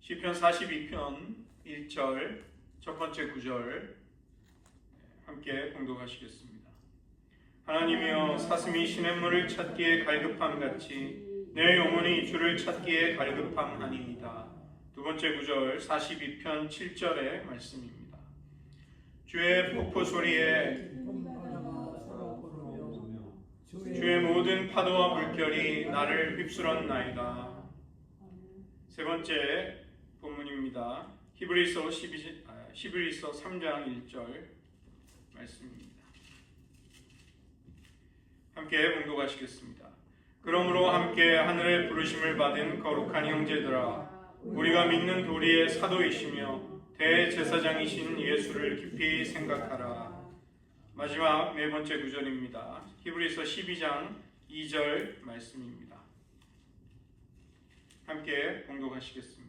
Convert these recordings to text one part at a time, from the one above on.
시편 42편 1절 첫 번째 구절 함께 봉독하시겠습니다. 하나님이여, 사슴이 시냇물을 찾기에 갈급함같이 내 영혼이 주를 찾기에 갈급함하니이다. 두 번째 구절 42편 7절의 말씀입니다. 주의 폭포 소리에 주의 모든 파도와 물결이 나를 휩쓸었나이다. 세 번째 본문입니다. 히브리서 3장 1절 말씀입니다. 함께 봉독하시겠습니다. 그러므로 함께 하늘의 부르심을 받은 거룩한 형제들아, 우리가 믿는 도리의 사도이시며 대제사장이신 예수를 깊이 생각하라. 마지막 네 번째 구절입니다. 히브리서 12장 2절 말씀입니다. 함께 봉독하시겠습니다.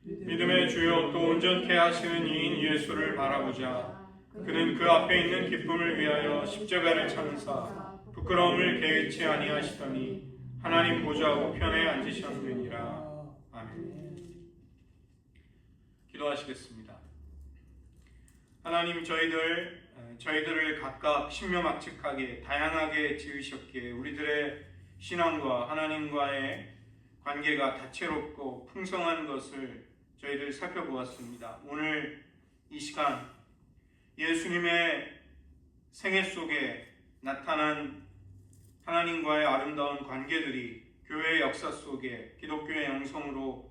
믿음의 주요 또 온전케 하시는 이인 예수를 바라보자. 그는 그 앞에 있는 기쁨을 위하여 십자가를 참사 부끄러움을 개의치 아니하시더니 하나님 보좌 우편에 앉으셨느니라. 아멘. 기도하시겠습니다. 하나님, 저희들을 각각 신묘막측하게 다양하게 지으셨기에 우리들의 신앙과 하나님과의 관계가 다채롭고 풍성한 것을 저희들 살펴보았습니다. 오늘 이 시간 예수님의 생애 속에 나타난 하나님과의 아름다운 관계들이 교회의 역사 속에 기독교의 영성으로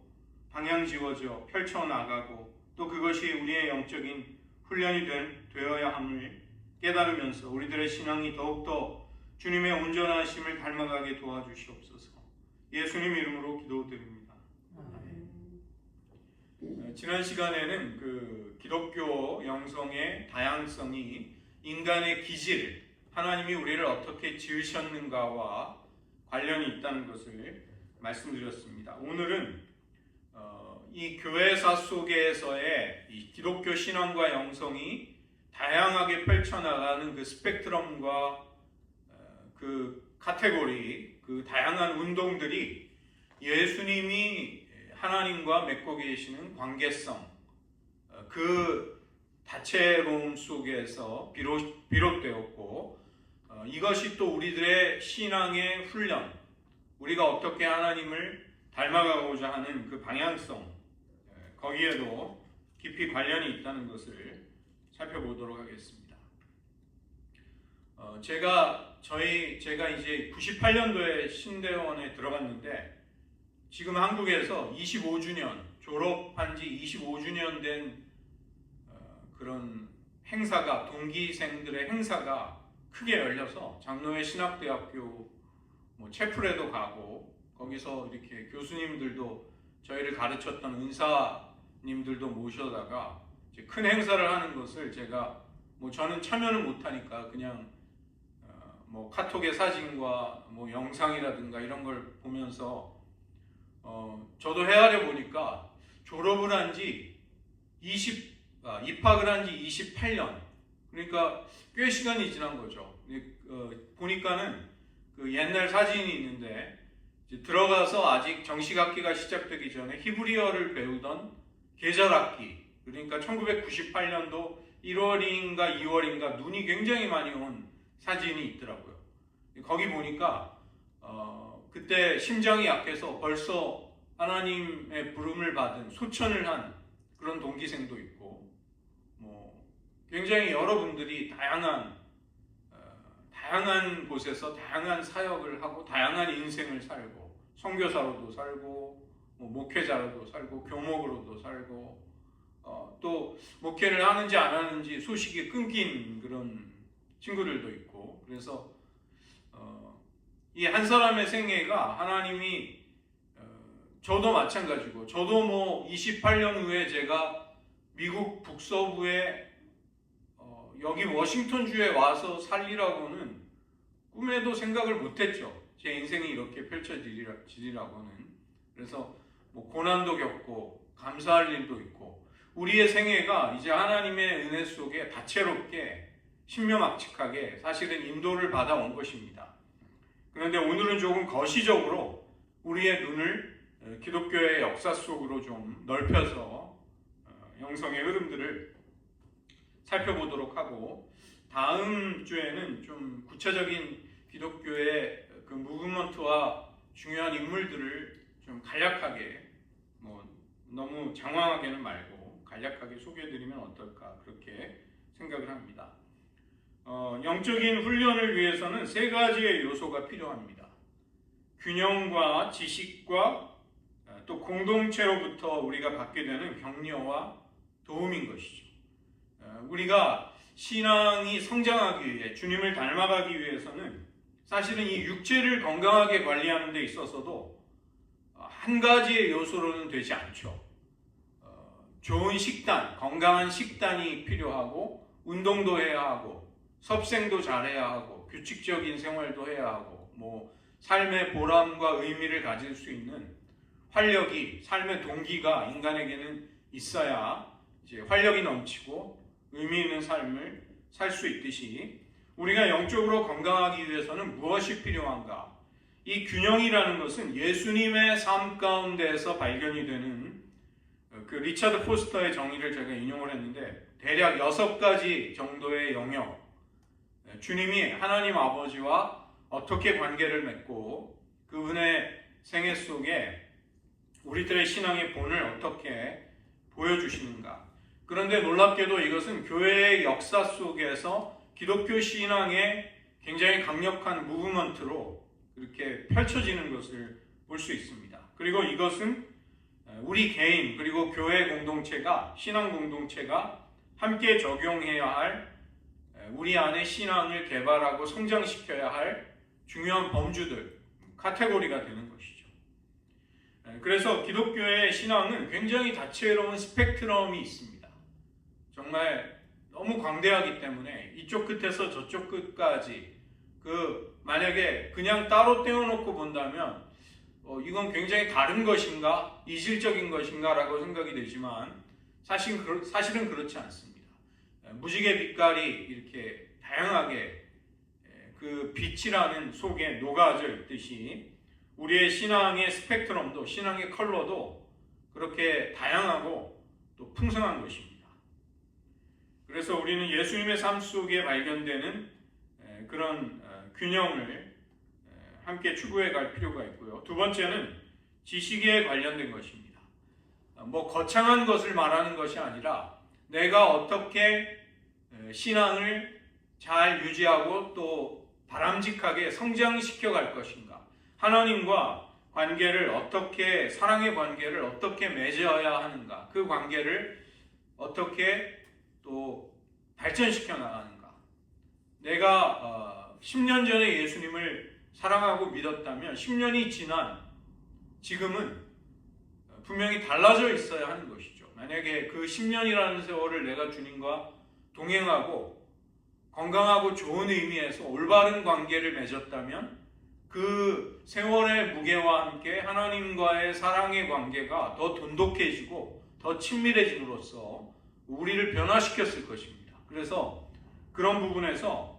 방향 지워져 펼쳐나가고 또 그것이 우리의 영적인 훈련이 되어야 함을 깨달으면서 우리들의 신앙이 더욱더 주님의 온전하심을 닮아가게 도와주시옵소서. 예수님 이름으로 기도드립니다. 지난 시간에는 그 기독교 영성의 다양성이 인간의 기질, 하나님이 우리를 어떻게 지으셨는가와 관련이 있다는 것을 말씀드렸습니다. 오늘은 이 교회사 속에서의 이 기독교 신앙과 영성이 다양하게 펼쳐나가는 그 스펙트럼과 그 카테고리, 그 다양한 운동들이 예수님이 하나님과 맺고 계시는 관계성, 그 다채로움 속에서 비롯되었고, 이것이 또 우리들의 신앙의 훈련, 우리가 어떻게 하나님을 닮아가고자 하는 그 방향성, 거기에도 깊이 관련이 있다는 것을 살펴보도록 하겠습니다. 제가 이제 98년도에 신대원에 들어갔는데 지금 한국에서 25주년, 졸업한 지 25주년 된 그런 행사가, 동기생들의 행사가 크게 열려서 장로회 신학대학교 채플에도 가고 거기서 이렇게 교수님들도 저희를 가르쳤던 은사님들도 모셔다가 이제 큰 행사를 하는 것을 제가 저는 참여를 못하니까 그냥 카톡의 사진과 영상이라든가 이런 걸 보면서 저도 헤아려 보니까 졸업을 한 지 입학을 한 지 28년, 그러니까 꽤 시간이 지난 거죠. 보니까는 그 옛날 사진이 있는데 이제 들어가서 아직 정식 학기가 시작되기 전에 히브리어를 배우던 계절학기, 그러니까 1998년도 1월인가 2월인가 눈이 굉장히 많이 온 사진이 있더라고요. 거기 보니까 그때 심장이 약해서 벌써 하나님의 부름을 받은 소천을 한 그런 동기생도 있고, 굉장히 여러분들이 다양한 곳에서 다양한 사역을 하고 다양한 인생을 살고, 선교사로도 살고 목회자로도 살고 교목으로도 살고, 또 목회를 하는지 안 하는지 소식이 끊긴 그런 친구들도 있고, 그래서 이 한 사람의 생애가 하나님이 저도 마찬가지고, 저도 28년 후에 제가 미국 북서부에 여기 워싱턴주에 와서 살리라고는 꿈에도 생각을 못했죠. 제 인생이 이렇게 펼쳐지리라고는. 그래서 고난도 겪고 감사할 일도 있고, 우리의 생애가 이제 하나님의 은혜 속에 다채롭게 신묘막측하게 사실은 인도를 받아온 것입니다. 그런데 오늘은 조금 거시적으로 우리의 눈을 기독교의 역사 속으로 좀 넓혀서 영성의 흐름들을 살펴보도록 하고, 다음 주에는 좀 구체적인 기독교의 그 무브먼트와 중요한 인물들을 좀 간략하게, 너무 장황하게는 말고 간략하게 소개해드리면 어떨까, 그렇게 생각을 합니다. 영적인 훈련을 위해서는 세 가지의 요소가 필요합니다. 균형과 지식과 또 공동체로부터 우리가 받게 되는 격려와 도움인 것이죠. 우리가 신앙이 성장하기 위해, 주님을 닮아가기 위해서는 사실은 이 육체를 건강하게 관리하는 데 있어서도 한 가지의 요소로는 되지 않죠. 좋은 식단, 건강한 식단이 필요하고, 운동도 해야 하고, 섭생도 잘해야 하고, 규칙적인 생활도 해야 하고, 삶의 보람과 의미를 가질 수 있는 활력이, 삶의 동기가 인간에게는 있어야 이제 활력이 넘치고 의미 있는 삶을 살 수 있듯이, 우리가 영적으로 건강하기 위해서는 무엇이 필요한가? 이 균형이라는 것은 예수님의 삶 가운데에서 발견이 되는, 그 리차드 포스터의 정의를 제가 인용을 했는데, 대략 6가지 정도의 영역, 주님이 하나님 아버지와 어떻게 관계를 맺고 그 은혜 생애 속에 우리들의 신앙의 본을 어떻게 보여주시는가. 그런데 놀랍게도 이것은 교회의 역사 속에서 기독교 신앙의 굉장히 강력한 무브먼트로 이렇게 펼쳐지는 것을 볼 수 있습니다. 그리고 이것은 우리 개인 그리고 교회 공동체가, 신앙 공동체가 함께 적용해야 할, 우리 안에 신앙을 개발하고 성장시켜야 할 중요한 범주들, 카테고리가 되는 것이죠. 그래서 기독교의 신앙은 굉장히 다채로운 스펙트럼이 있습니다. 정말 너무 광대하기 때문에 이쪽 끝에서 저쪽 끝까지, 만약에 그냥 따로 떼어놓고 본다면 이건 굉장히 다른 것인가, 이질적인 것인가 라고 생각이 되지만 사실은 그렇지 않습니다. 무지개 빛깔이 이렇게 다양하게 그 빛이라는 속에 녹아져 있듯이 우리의 신앙의 스펙트럼도, 신앙의 컬러도 그렇게 다양하고 또 풍성한 것입니다. 그래서 우리는 예수님의 삶 속에 발견되는 그런 균형을 함께 추구해 갈 필요가 있고요. 두 번째는 지식에 관련된 것입니다. 거창한 것을 말하는 것이 아니라 내가 어떻게 신앙을 잘 유지하고 또 바람직하게 성장시켜 갈 것인가, 하나님과 관계를 어떻게, 사랑의 관계를 어떻게 맺어야 하는가, 그 관계를 어떻게 또 발전시켜 나가는가. 내가 10년 전에 예수님을 사랑하고 믿었다면 10년이 지난 지금은 분명히 달라져 있어야 하는 것이죠. 만약에 그 10년이라는 세월을 내가 주님과 동행하고 건강하고 좋은 의미에서 올바른 관계를 맺었다면 그 세월의 무게와 함께 하나님과의 사랑의 관계가 더 돈독해지고 더 친밀해짐으로써 우리를 변화시켰을 것입니다. 그래서 그런 부분에서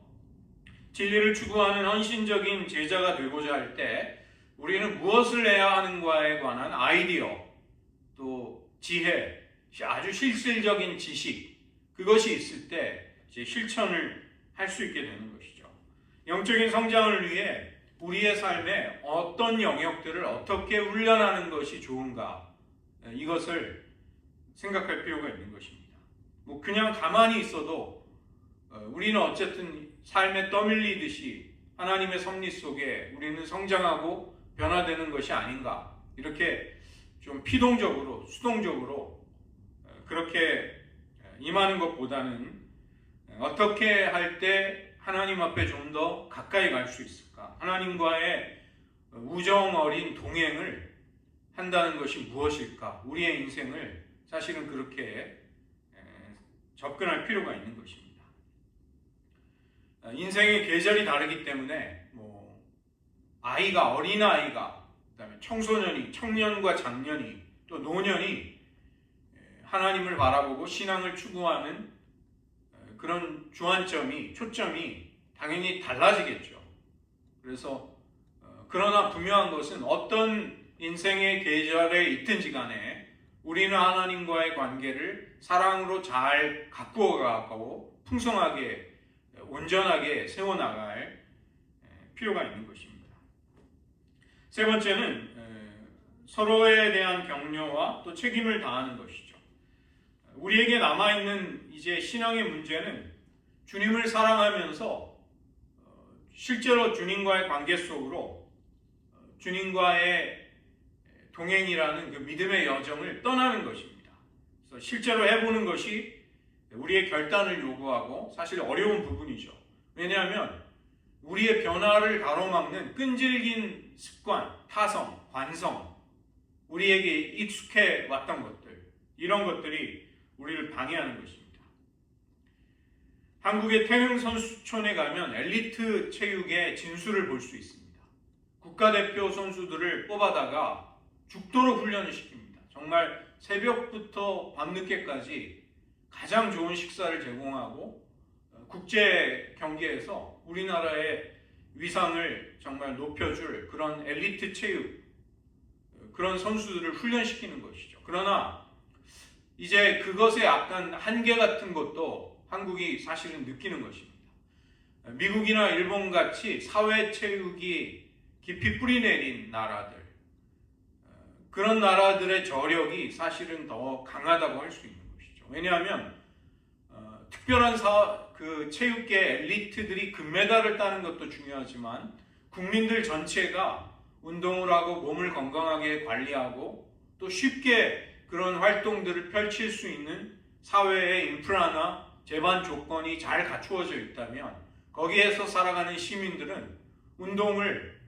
진리를 추구하는 헌신적인 제자가 되고자 할 때 우리는 무엇을 해야 하는가에 관한 아이디어, 또 지혜, 아주 실질적인 지식, 그것이 있을 때 이제 실천을 할 수 있게 되는 것이죠. 영적인 성장을 위해 우리의 삶에 어떤 영역들을 어떻게 훈련하는 것이 좋은가, 이것을 생각할 필요가 있는 것입니다. 그냥 가만히 있어도 우리는 어쨌든 삶에 떠밀리듯이 하나님의 섭리 속에 우리는 성장하고 변화되는 것이 아닌가, 이렇게 좀 피동적으로, 수동적으로 그렇게 임하는 것보다는 어떻게 할 때 하나님 앞에 좀 더 가까이 갈 수 있을까, 하나님과의 우정 어린 동행을 한다는 것이 무엇일까, 우리의 인생을 사실은 그렇게 접근할 필요가 있는 것입니다. 인생의 계절이 다르기 때문에 아이가, 어린아이가, 그다음에 청소년이, 청년과 장년이, 또 노년이 하나님을 바라보고 신앙을 추구하는 그런 주안점이, 초점이 당연히 달라지겠죠. 그래서 그러나 분명한 것은 어떤 인생의 계절에 있든지 간에 우리는 하나님과의 관계를 사랑으로 잘 가꾸어 가고 풍성하게 온전하게 세워나갈 필요가 있는 것입니다. 세 번째는 서로에 대한 격려와 또 책임을 다하는 것이죠. 우리에게 남아있는 이제 신앙의 문제는 주님을 사랑하면서 실제로 주님과의 관계 속으로 주님과의 동행이라는 그 믿음의 여정을 떠나는 것입니다. 그래서 실제로 해보는 것이 우리의 결단을 요구하고 사실 어려운 부분이죠. 왜냐하면 우리의 변화를 가로막는 끈질긴 습관, 타성, 관성, 우리에게 익숙해 왔던 것들, 이런 것들이 우리를 방해하는 것입니다. 한국의 태릉선수촌에 가면 엘리트 체육의 진수를 볼 수 있습니다. 국가대표 선수들을 뽑아다가 죽도록 훈련을 시킵니다. 정말 새벽부터 밤늦게까지 가장 좋은 식사를 제공하고 국제 경기에서 우리나라의 위상을 정말 높여줄 그런 엘리트 체육, 그런 선수들을 훈련시키는 것이죠. 그러나 이제 그것의 약간 한계 같은 것도 한국이 사실은 느끼는 것입니다. 미국이나 일본 같이 사회체육이 깊이 뿌리내린 나라들, 그런 나라들의 저력이 사실은 더 강하다고 할 수 있는 것이죠. 왜냐하면 특별한 그 체육계 엘리트들이 금메달을 따는 것도 중요하지만 국민들 전체가 운동을 하고 몸을 건강하게 관리하고 또 쉽게 그런 활동들을 펼칠 수 있는 사회의 인프라나 제반 조건이 잘 갖추어져 있다면 거기에서 살아가는 시민들은 운동을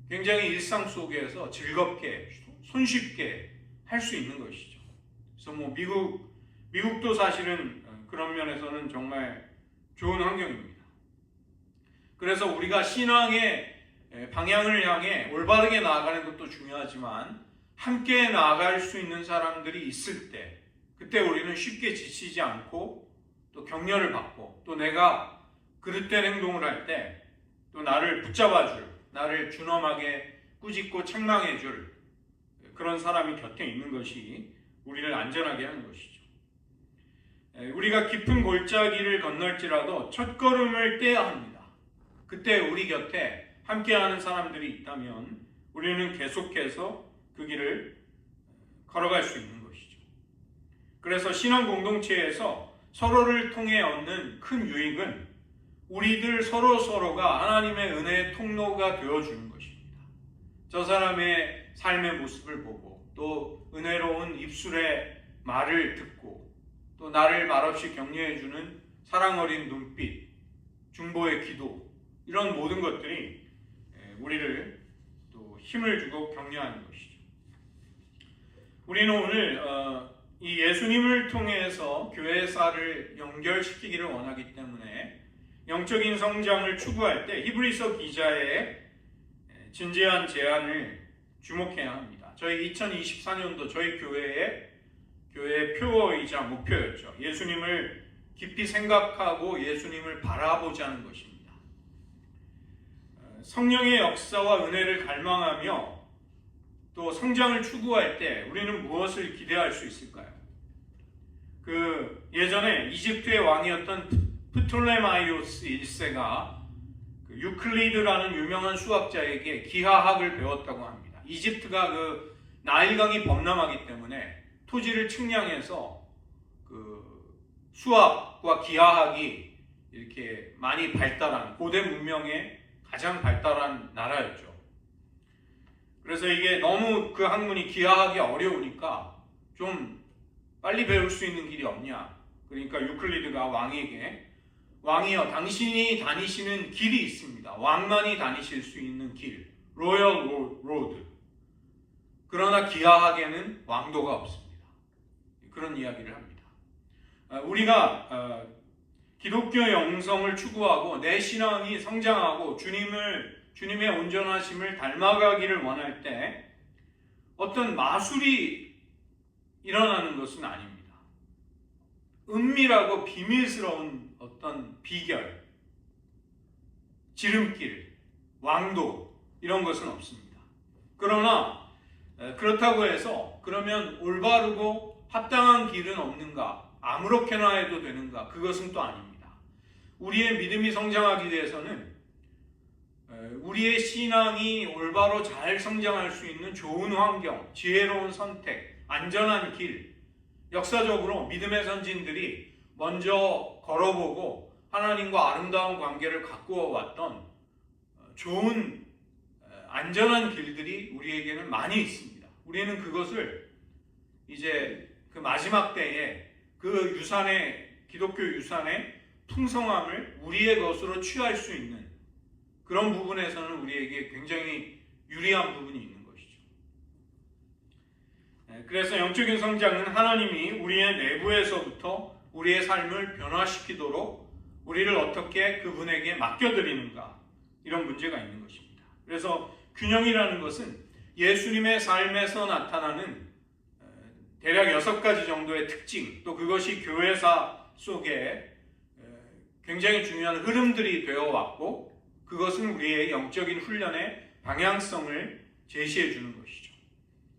굉장히 일상 속에서 즐겁게 손쉽게 할 수 있는 것이죠. 그래서 뭐 미국도 사실은 그런 면에서는 정말 좋은 환경입니다. 그래서 우리가 신앙의 방향을 향해 올바르게 나아가는 것도 중요하지만 함께 나아갈 수 있는 사람들이 있을 때 그때 우리는 쉽게 지치지 않고 또 격려를 받고 또 내가 그릇된 행동을 할 때 또 나를 붙잡아줄, 나를 준엄하게 꾸짖고 책망해줄 그런 사람이 곁에 있는 것이 우리를 안전하게 하는 것이죠. 우리가 깊은 골짜기를 건널지라도 첫걸음을 떼야 합니다. 그때 우리 곁에 함께하는 사람들이 있다면 우리는 계속해서 그 길을 걸어갈 수 있는 것이죠. 그래서 신앙 공동체에서 서로를 통해 얻는 큰 유익은 우리들 서로가 하나님의 은혜의 통로가 되어주는 것입니다. 저 사람의 삶의 모습을 보고 또 은혜로운 입술의 말을 듣고 또 나를 말없이 격려해주는 사랑 어린 눈빛, 중보의 기도, 이런 모든 것들이 우리를 또 힘을 주고 격려하는 것이죠. 우리는 오늘 이 예수님을 통해서 교회사를 연결시키기를 원하기 때문에 영적인 성장을 추구할 때 히브리서 기자의 진지한 제안을 주목해야 합니다. 저희 2024년도 저희 교회의 표어이자 목표였죠. 예수님을 깊이 생각하고 예수님을 바라보자는 것입니다. 성령의 역사와 은혜를 갈망하며 또 성장을 추구할 때 우리는 무엇을 기대할 수 있을까요? 예전에 이집트의 왕이었던 프톨레마이오스 1세가 유클리드라는 유명한 수학자에게 기하학을 배웠다고 합니다. 이집트가 나일강이 범람하기 때문에 토지를 측량해서 수학과 기하학이 이렇게 많이 발달한 고대 문명의 가장 발달한 나라였죠. 그래서 이게 너무 그 학문이 기하학이 어려우니까 좀 빨리 배울 수 있는 길이 없냐. 그러니까 유클리드가 왕이여 당신이 다니시는 길이 있습니다. 왕만이 다니실 수 있는 길, 로열 로드. 그러나 기하학에는 왕도가 없습니다. 그런 이야기를 합니다. 우리가 기독교 영성을 추구하고 내 신앙이 성장하고 주님의 온전하심을 닮아가기를 원할 때 어떤 마술이 일어나는 것은 아닙니다. 은밀하고 비밀스러운 어떤 비결, 지름길, 왕도 이런 것은 없습니다. 그러나 그렇다고 해서 그러면 올바르고 합당한 길은 없는가? 아무렇게나 해도 되는가? 그것은 또 아닙니다. 우리의 믿음이 성장하기 위해서는 우리의 신앙이 올바로 잘 성장할 수 있는 좋은 환경, 지혜로운 선택, 안전한 길, 역사적으로 믿음의 선진들이 먼저 걸어보고 하나님과 아름다운 관계를 가꾸어 왔던 좋은 안전한 길들이 우리에게는 많이 있습니다. 우리는 그것을 이제 그 마지막 때에 그 유산의, 기독교 유산의 풍성함을 우리의 것으로 취할 수 있는 그런 부분에서는 우리에게 굉장히 유리한 부분이 있는 것이죠. 그래서 영적인 성장은 하나님이 우리의 내부에서부터 우리의 삶을 변화시키도록 우리를 어떻게 그분에게 맡겨드리는가, 이런 문제가 있는 것입니다. 그래서 균형이라는 것은 예수님의 삶에서 나타나는 대략 6가지 정도의 특징, 또 그것이 교회사 속에 굉장히 중요한 흐름들이 되어왔고, 그것은 우리의 영적인 훈련의 방향성을 제시해 주는 것이죠.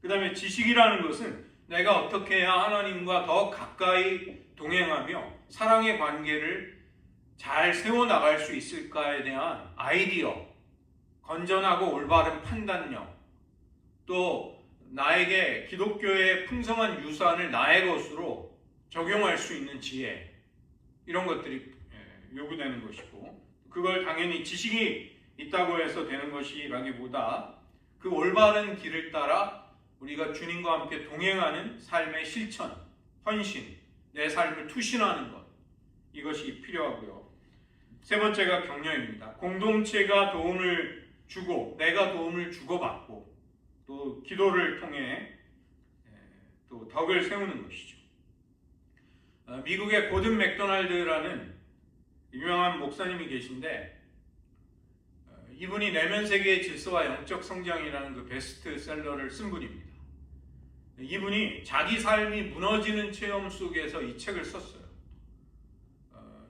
그 다음에 지식이라는 것은 내가 어떻게 해야 하나님과 더 가까이 동행하며 사랑의 관계를 잘 세워나갈 수 있을까에 대한 아이디어, 건전하고 올바른 판단력, 또 나에게 기독교의 풍성한 유산을 나의 것으로 적용할 수 있는 지혜, 이런 것들이 요구되는 것이고, 그걸 당연히 지식이 있다고 해서 되는 것이라기보다 그 올바른 길을 따라 우리가 주님과 함께 동행하는 삶의 실천, 헌신, 내 삶을 투신하는 것, 이것이 필요하고요. 세 번째가 격려입니다. 공동체가 도움을 주고 내가 도움을 주고받고 또 기도를 통해 또 덕을 세우는 것이죠. 미국의 고든 맥도날드라는 유명한 목사님이 계신데, 이분이 내면 세계의 질서와 영적 성장이라는 그 베스트셀러를 쓴 분입니다. 이분이 자기 삶이 무너지는 체험 속에서 이 책을 썼어요.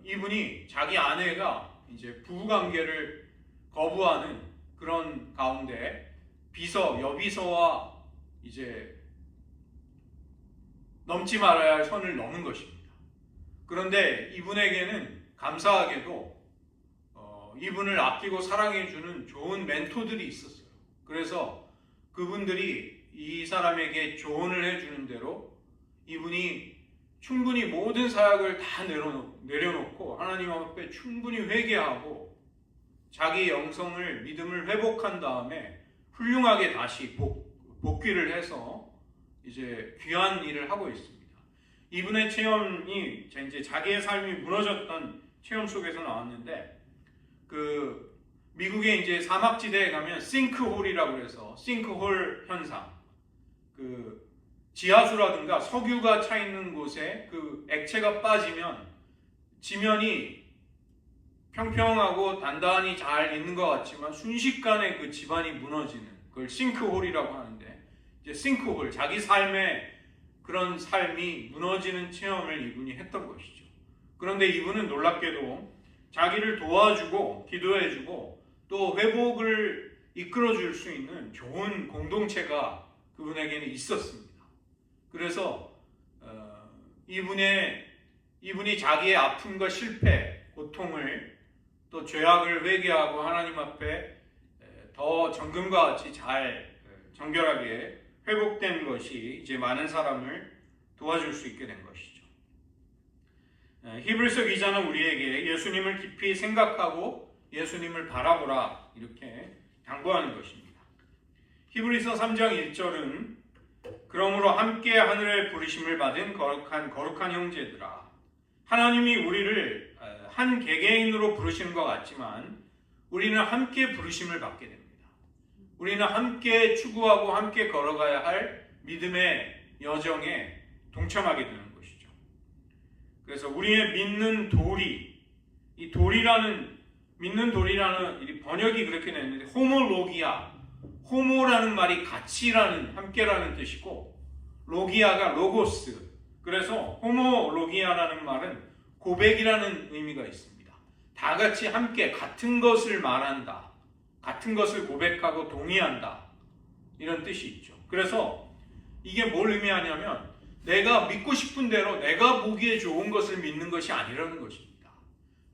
이분이 자기 아내가 이제 부부관계를 거부하는 그런 가운데 여비서와 이제 넘지 말아야 할 선을 넘은 것입니다. 그런데 이분에게는 감사하게도 이분을 아끼고 사랑해주는 좋은 멘토들이 있었어요. 그래서 그분들이 이 사람에게 조언을 해주는 대로 이분이 충분히 모든 사역을 다 내려놓고 하나님 앞에 충분히 회개하고 자기 영성을, 믿음을 회복한 다음에 훌륭하게 다시 복귀를 해서 이제 귀한 일을 하고 있습니다. 이분의 체험이 이제 자기의 삶이 무너졌던 체험 속에서 나왔는데, 그 미국의 이제 사막지대에 가면 싱크홀이라고 해서 싱크홀 현상, 그 지하수라든가 석유가 차 있는 곳에 그 액체가 빠지면 지면이 평평하고 단단히 잘 있는 것 같지만 순식간에 그 지반이 무너지는, 그걸 싱크홀이라고 하는데, 이제 싱크홀, 자기 삶의 그런 삶이 무너지는 체험을 이분이 했던 것이죠. 그런데 이분은 놀랍게도 자기를 도와주고 기도해주고 또 회복을 이끌어줄 수 있는 좋은 공동체가 그분에게는 있었습니다. 그래서 이분이 자기의 아픔과 실패, 고통을 또 죄악을 회개하고 하나님 앞에 더 정금과 같이 잘 정결하게 회복된 것이 이제 많은 사람을 도와줄 수 있게 된 것이죠. 히브리서 기자는 우리에게 예수님을 깊이 생각하고 예수님을 바라보라, 이렇게 당부하는 것입니다. 히브리서 3장 1절은 그러므로 함께 하늘의 부르심을 받은 거룩한 형제들아, 하나님이 우리를 한 개개인으로 부르시는 것 같지만 우리는 함께 부르심을 받게 됩니다. 우리는 함께 추구하고 함께 걸어가야 할 믿음의 여정에 동참하게 되는 것이죠. 그래서 우리의 믿는 도리, 이 믿는 도리라는 이 번역이 그렇게 되는데, 호모로기아, 호모라는 말이 같이라는, 함께라는 뜻이고, 로기아가 로고스, 그래서 호모로기아라는 말은 고백이라는 의미가 있습니다. 다 같이 함께 같은 것을 말한다, 같은 것을 고백하고 동의한다, 이런 뜻이 있죠. 그래서 이게 뭘 의미하냐면 내가 믿고 싶은 대로 내가 보기에 좋은 것을 믿는 것이 아니라는 것입니다.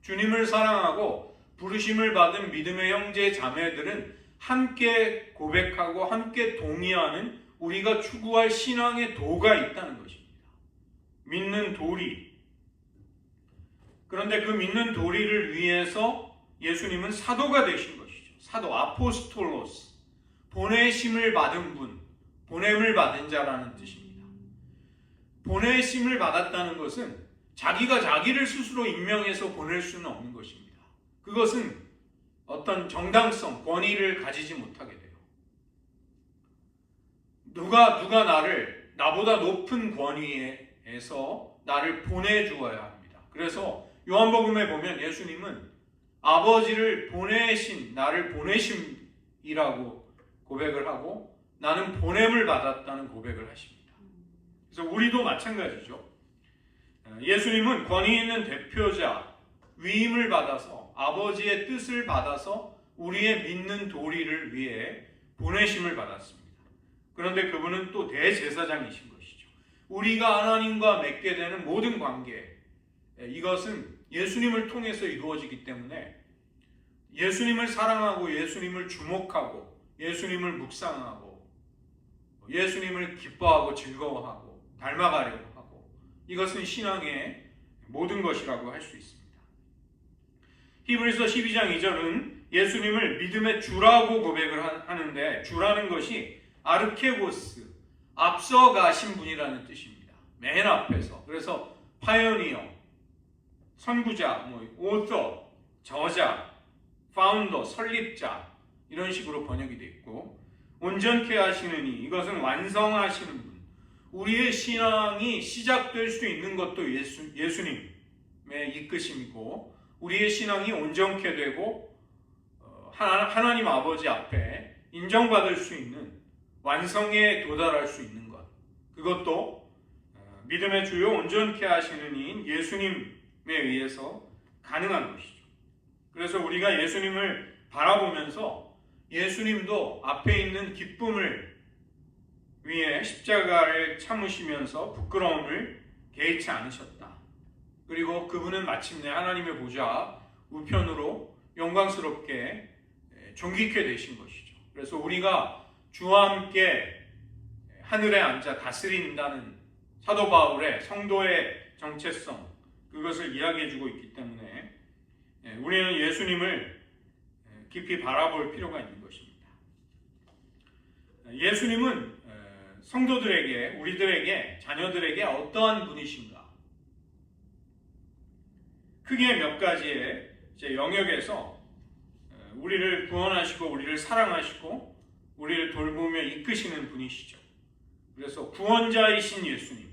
주님을 사랑하고 부르심을 받은 믿음의 형제 자매들은 함께 고백하고 함께 동의하는 우리가 추구할 신앙의 도가 있다는 것입니다. 믿는 도리. 그런데 그 믿는 도리를 위해서 예수님은 사도가 되신 것이죠. 사도, 아포스톨로스. 보내심을 받은 분, 보냄을 받은 자라는 뜻입니다. 보내심을 받았다는 것은 자기가 자기를 스스로 임명해서 보낼 수는 없는 것입니다. 그것은 어떤 정당성, 권위를 가지지 못하게 돼요. 누가 나보다 높은 권위에서 나를 보내주어야 합니다. 그래서 요한복음에 보면 예수님은 아버지를 나를 보내심이라고 고백을 하고 나는 보냄을 받았다는 고백을 하십니다. 그래서 우리도 마찬가지죠. 예수님은 권위 있는 대표자, 위임을 받아서 아버지의 뜻을 받아서 우리의 믿는 도리를 위해 보내심을 받았습니다. 그런데 그분은 또 대제사장이신 것이죠. 우리가 하나님과 맺게 되는 모든 관계, 이것은 예수님을 통해서 이루어지기 때문에 예수님을 사랑하고 예수님을 주목하고 예수님을 묵상하고 예수님을 기뻐하고 즐거워하고 닮아가려고 하고 이것은 신앙의 모든 것이라고 할 수 있습니다. 히브리서 12장 2절은 예수님을 믿음의 주라고 고백을 하는데 주라는 것이 아르케고스, 앞서가신 분이라는 뜻입니다. 맨 앞에서. 그래서 파이오니어, 선구자, 오터, 저자, 파운더, 설립자 이런 식으로 번역이 되어 있고 온전케 하시는 이, 이것은 완성하시는 분. 우리의 신앙이 시작될 수 있는 것도 예수님의 이끄심이고 우리의 신앙이 온전케 되고 하나님 아버지 앞에 인정받을 수 있는 완성에 도달할 수 있는 것. 그것도 믿음의 주요 온전케 하시는 이인 예수님에 의해서 가능한 것이죠. 그래서 우리가 예수님을 바라보면서 예수님도 앞에 있는 기쁨을 위해 십자가를 참으시면서 부끄러움을 개의치 않으셨다. 그리고 그분은 마침내 하나님의 보좌 우편으로 영광스럽게 존귀케 되신 것이죠. 그래서 우리가 주와 함께 하늘에 앉아 다스린다는 사도 바울의 성도의 정체성, 그것을 이야기해주고 있기 때문에 우리는 예수님을 깊이 바라볼 필요가 있는 것입니다. 예수님은 성도들에게, 우리들에게, 자녀들에게 어떠한 분이신가? 크게 몇 가지의 영역에서 우리를 구원하시고 우리를 사랑하시고 우리를 돌보며 이끄시는 분이시죠. 그래서 구원자이신 예수님,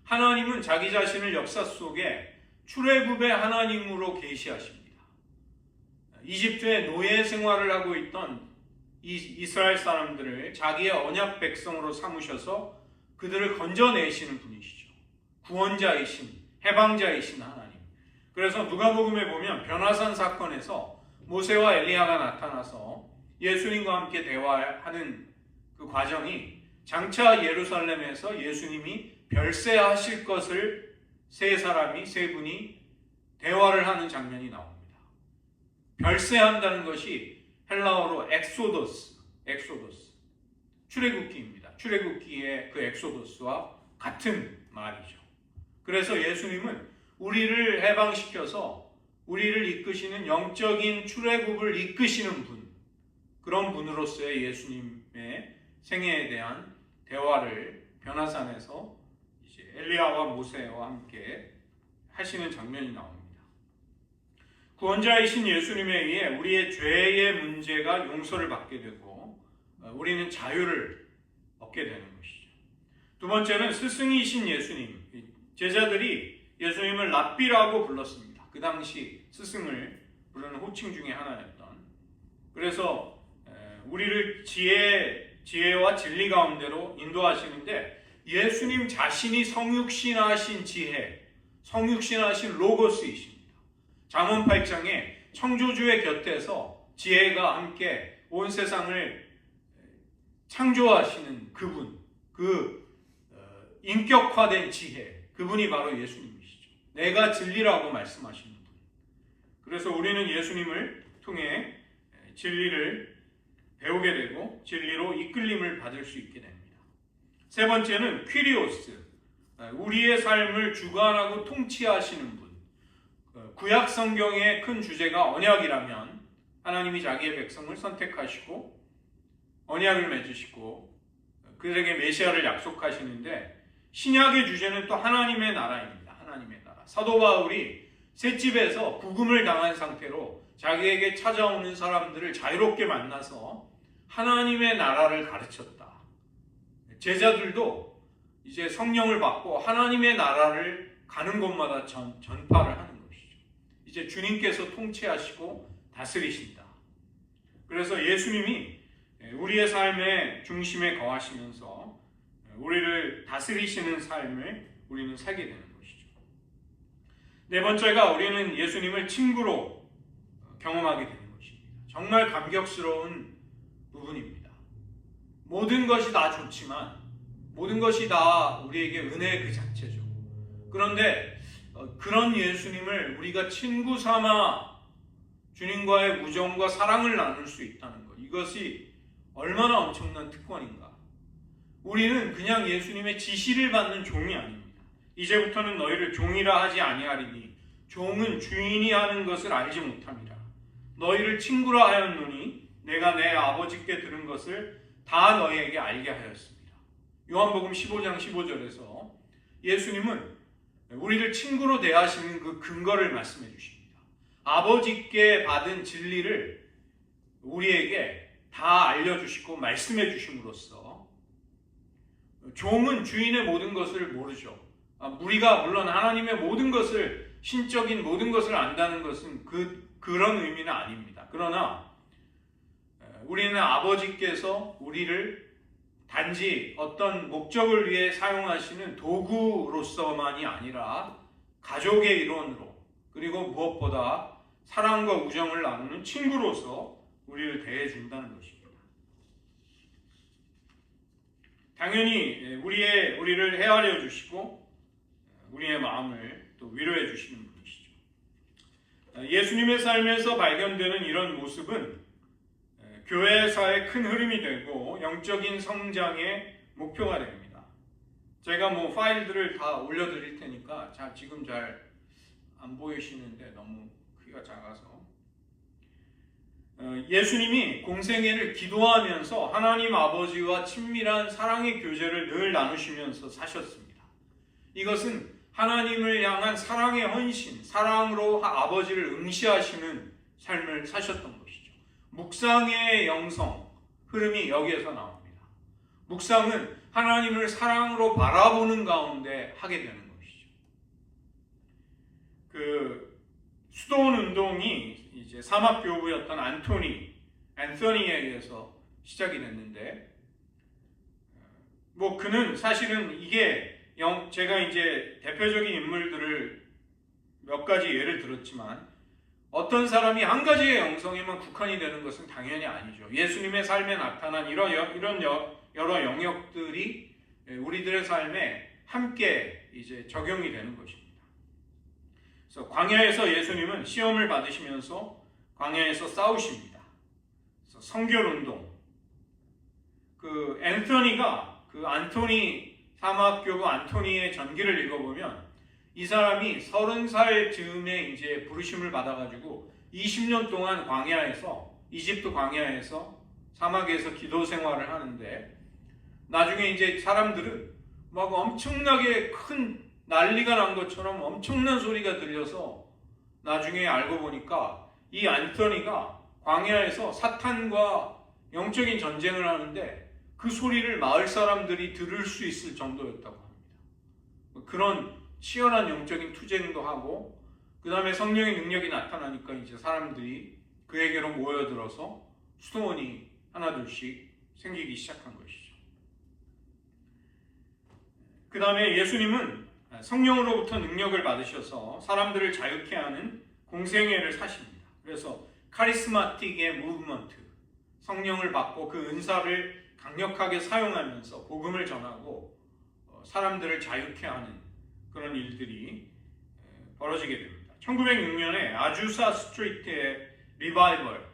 하나님은 자기 자신을 역사 속에 출애굽의 하나님으로 계시하십니다. 이집트의 노예 생활을 하고 있던 이스라엘 사람들을 자기의 언약 백성으로 삼으셔서 그들을 건져내시는 분이시죠. 구원자이신, 해방자이신 하나님. 그래서 누가복음에 보면 변화산 사건에서 모세와 엘리야가 나타나서 예수님과 함께 대화하는 그 과정이 장차 예루살렘에서 예수님이 별세하실 것을 세 분이 대화를 하는 장면이 나옵니다. 별세한다는 것이 헬라어로 엑소더스, 출애굽기입니다. 출애굽기의 그 엑소더스와 같은 말이죠. 그래서 예수님은 우리를 해방시켜서 우리를 이끄시는 영적인 출애굽을 이끄시는 분, 그런 분으로서의 예수님의 생애에 대한 대화를 변화산에서 이제 엘리야와 모세와 함께 하시는 장면이 나옵니다. 구원자이신 예수님에 의해 우리의 죄의 문제가 용서를 받게 되고 우리는 자유를 얻게 되는 것이죠. 두 번째는 스승이신 예수님. 제자들이 예수님을 랍비라고 불렀습니다. 그 당시 스승을 부르는 호칭 중에 하나였던. 그래서 우리를 지혜와 진리 가운데로 인도하시는데 예수님 자신이 성육신하신 지혜, 성육신하신 로고스이십니다. 잠언 8장에 창조주의 곁에서 지혜가 함께 온 세상을 창조하시는 그분, 인격화된 지혜, 그분이 바로 예수님이시죠. 내가 진리라고 말씀하시는 분. 그래서 우리는 예수님을 통해 진리를 배우게 되고 진리로 이끌림을 받을 수 있게 됩니다. 세 번째는 퀴리오스, 우리의 삶을 주관하고 통치하시는 분. 구약 성경의 큰 주제가 언약이라면 하나님이 자기의 백성을 선택하시고 언약을 맺으시고 그들에게 메시아를 약속하시는데, 신약의 주제는 또 하나님의 나라입니다. 하나님의 나라. 사도 바울이 셋집에서 부금을 당한 상태로 자기에게 찾아오는 사람들을 자유롭게 만나서 하나님의 나라를 가르쳤다. 제자들도 이제 성령을 받고 하나님의 나라를 가는 곳마다 전파를 하는 것이죠. 이제 주님께서 통치하시고 다스리신다. 그래서 예수님이 우리의 삶의 중심에 거하시면서 우리를 다스리시는 삶을 우리는 살게 되는 것이죠. 네 번째가 우리는 예수님을 친구로 경험하게 되는 것입니다. 정말 감격스러운 부분입니다. 모든 것이 다 좋지만 모든 것이 다 우리에게 은혜의 그 자체죠. 그런데 그런 예수님을 우리가 친구 삼아 주님과의 우정과 사랑을 나눌 수 있다는 것, 이것이 얼마나 엄청난 특권인가. 우리는 그냥 예수님의 지시를 받는 종이 아닙니다. 이제부터는 너희를 종이라 하지 아니하리니 종은 주인이 하는 것을 알지 못함이라. 너희를 친구라 하였노니 내가 내 아버지께 들은 것을 다 너희에게 알게 하였습니다. 요한복음 15장 15절에서 예수님은 우리를 친구로 대하시는 그 근거를 말씀해 주십니다. 아버지께 받은 진리를 우리에게 다 알려주시고 말씀해 주심으로써, 종은 주인의 모든 것을 모르죠. 우리가 물론 하나님의 모든 것을, 신적인 모든 것을 안다는 것은 그런 의미는 아닙니다. 그러나 우리는 아버지께서 우리를 단지 어떤 목적을 위해 사용하시는 도구로서만이 아니라 가족의 일원으로, 그리고 무엇보다 사랑과 우정을 나누는 친구로서 우리를 대해준다는 것입니다. 당연히 우리를 헤아려 주시고 우리의 마음을 또 위로해 주시는 분이시죠. 예수님의 삶에서 발견되는 이런 모습은 교회사의 큰 흐름이 되고 영적인 성장의 목표가 됩니다. 제가 파일들을 다 올려드릴 테니까 지금 잘 안 보이시는데 너무 크기가 작아서, 예수님이 공생애를 기도하면서 하나님 아버지와 친밀한 사랑의 교제를 늘 나누시면서 사셨습니다. 이것은 하나님을 향한 사랑의 헌신, 사랑으로 아버지를 응시하시는 삶을 사셨던 것이죠. 묵상의 영성, 흐름이 여기에서 나옵니다. 묵상은 하나님을 사랑으로 바라보는 가운데 하게 되는 것이죠. 수도원 운동이 이제 사막 교부였던 앤서니에 의해서 시작이 됐는데, 그는 사실은 이게 제가 이제 대표적인 인물들을 몇 가지 예를 들었지만, 어떤 사람이 한 가지의 영성에만 국한이 되는 것은 당연히 아니죠. 예수님의 삶에 나타난 이런 여러 영역들이 우리들의 삶에 함께 이제 적용이 되는 것입니다. 그래서 광야에서 예수님은 시험을 받으시면서 광야에서 싸우십니다. 그래서 성결 운동. 사막교부 안토니의 전기를 읽어보면 이 사람이 30살 즈음에 이제 부르심을 받아가지고 20년 동안 이집트 광야에서 사막에서 기도 생활을 하는데, 나중에 이제 사람들은 막 엄청나게 큰 난리가 난 것처럼 엄청난 소리가 들려서 나중에 알고 보니까 이 안토니가 광야에서 사탄과 영적인 전쟁을 하는데 그 소리를 마을 사람들이 들을 수 있을 정도였다고 합니다. 그런 치열한 영적인 투쟁도 하고, 그 다음에 성령의 능력이 나타나니까 이제 사람들이 그에게로 모여들어서 수도원이 하나둘씩 생기기 시작한 것이죠. 그 다음에 예수님은 성령으로부터 능력을 받으셔서 사람들을 자유케 하는 공생애를 사십니다. 그래서 카리스마틱의 무브먼트, 성령을 받고 그 은사를 강력하게 사용하면서 복음을 전하고 사람들을 자유케 하는 그런 일들이 벌어지게 됩니다. 1906년에 아주사 스트리트의 리바이벌,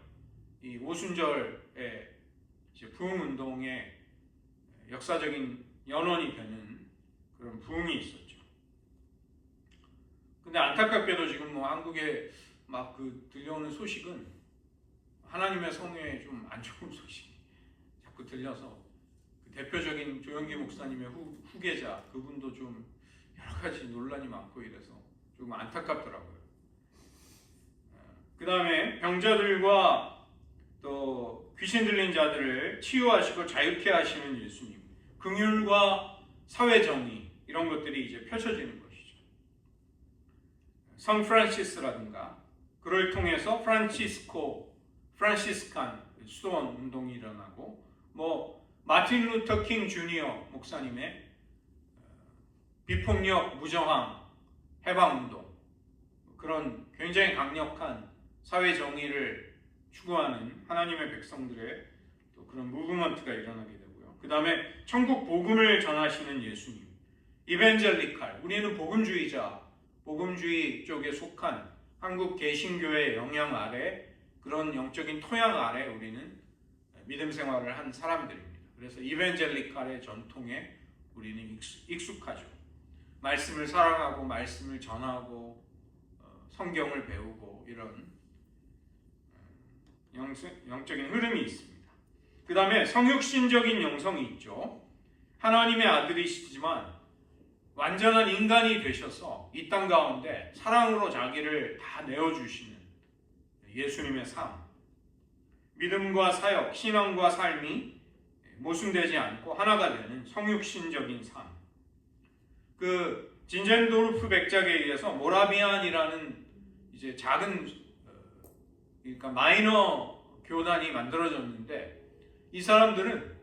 이 오순절의 부흥 운동의 역사적인 연원이 되는 그런 부흥이 있었죠. 근데 안타깝게도 지금 뭐 한국에 막 들려오는 소식은 하나님의 성회에 좀 안 좋은 소식이 자꾸 들려서 그 대표적인 조영기 목사님의 후계자 그분도 좀 여러 가지 논란이 많고 이래서 조금 안타깝더라고요. 그 다음에 병자들과 또 귀신 들린 자들을 치유하시고 자유케 하시는 예수님, 긍휼과 사회정의 이런 것들이 이제 펼쳐지는 것이죠. 성 프란시스라든가 그를 통해서 프란시스칸 수도원 운동이 일어나고 뭐 마틴 루터 킹 주니어 목사님의 비폭력 무저항 해방운동, 그런 굉장히 강력한 사회 정의를 추구하는 하나님의 백성들의 또 그런 무브먼트가 일어나게 되고요. 그 다음에 천국 복음을 전하시는 예수님, 이벤젤리칼, 우리는 복음주의자, 복음주의 쪽에 속한 한국 개신교의 영향 아래, 그런 영적인 토양 아래 우리는 믿음 생활을 한 사람들입니다. 그래서 이벤젤리칼의 전통에 우리는 익숙하죠. 말씀을 사랑하고 말씀을 전하고 성경을 배우고 이런 영적인 흐름이 있습니다. 그 다음에 성육신적인 영성이 있죠. 하나님의 아들이시지만 완전한 인간이 되셔서 이 땅 가운데 사랑으로 자기를 다 내어주시는 예수님의 삶, 믿음과 사역, 신앙과 삶이 모순되지 않고 하나가 되는 성육신적인 삶. 그 진젠도르프 백작에 의해서 모라비안이라는 이제 작은 그러니까 마이너 교단이 만들어졌는데, 이 사람들은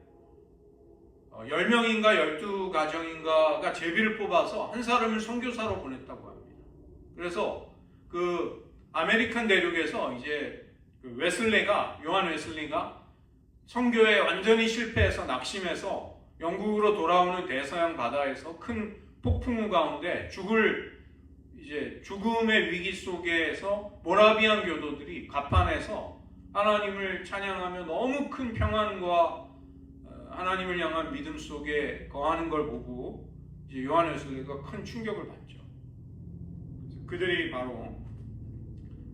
10명인가 12가정인가가 제비를 뽑아서 한 사람을 선교사로 보냈다고 합니다. 그래서 그 아메리칸 대륙에서 이제 그 요한 웨슬리가 선교에 완전히 실패해서 낙심해서 영국으로 돌아오는 대서양 바다에서 큰 폭풍우 가운데 죽음의 위기 속에서 모라비안 교도들이 가판에서 하나님을 찬양하며 너무 큰 평안과 하나님을 향한 믿음 속에 거하는 걸 보고 이제 요한 웨슬리가 큰 충격을 받죠. 그들이 바로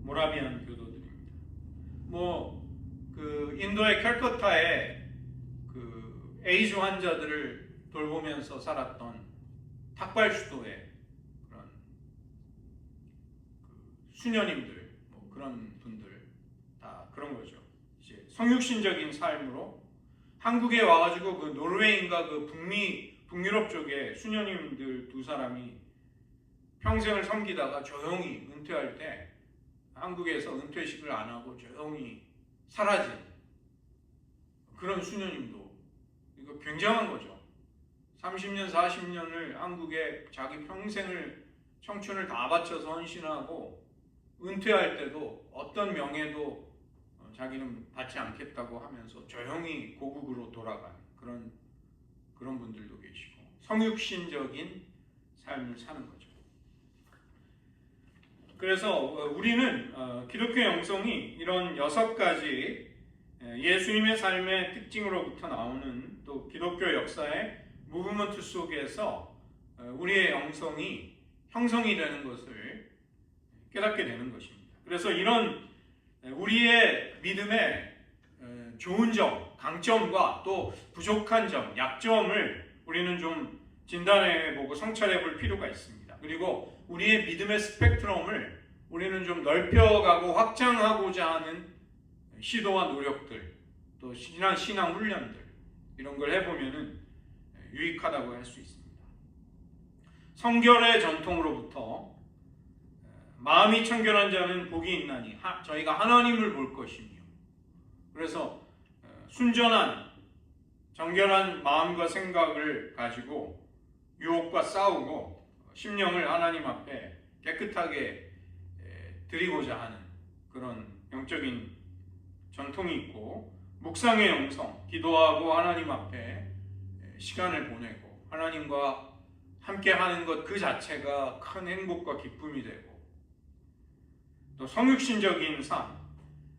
모라비안 교도들입니다. 그 인도의 캘커타에 그 에이즈 환자들을 돌보면서 살았던 탁발 수도의 그런 수녀님들, 그런 분들 다 그런 거죠. 이제 성육신적인 삶으로 한국에 와가지고 그 노르웨이인가 그 북유럽 쪽에 수녀님들 두 사람이 평생을 섬기다가 조용히 은퇴할 때 한국에서 은퇴식을 안 하고 조용히 사라진 그런 수녀님도, 이거 굉장한 거죠. 30년, 40년을 한국에 자기 평생을, 청춘을 다 바쳐서 헌신하고 은퇴할 때도 어떤 명예도 자기는 받지 않겠다고 하면서 조용히 고국으로 돌아간 그런 분들도 계시고, 성육신적인 삶을 사는 거죠. 그래서 우리는 기독교 영성이 이런 6가지 예수님의 삶의 특징으로부터 나오는 또 기독교 역사의 무브먼트 속에서 우리의 영성이 형성이 되는 것을 깨닫게 되는 것입니다. 그래서 이런 우리의 믿음의 좋은 점, 강점과 또 부족한 점, 약점을 우리는 좀 진단해보고 성찰해볼 필요가 있습니다. 그리고 우리의 믿음의 스펙트럼을 우리는 좀 넓혀가고 확장하고자 하는 시도와 노력들, 또 신앙 훈련들, 이런 걸 해보면은 유익하다고 할 수 있습니다. 성결의 전통으로부터 마음이 청결한 자는 복이 있나니 저희가 하나님을 볼 것이며, 그래서 순전한 정결한 마음과 생각을 가지고 유혹과 싸우고 심령을 하나님 앞에 깨끗하게 드리고자 하는 그런 영적인 전통이 있고, 묵상의 영성, 기도하고 하나님 앞에 시간을 보내고 하나님과 함께 하는 것 그 자체가 큰 행복과 기쁨이 되고, 또 성육신적인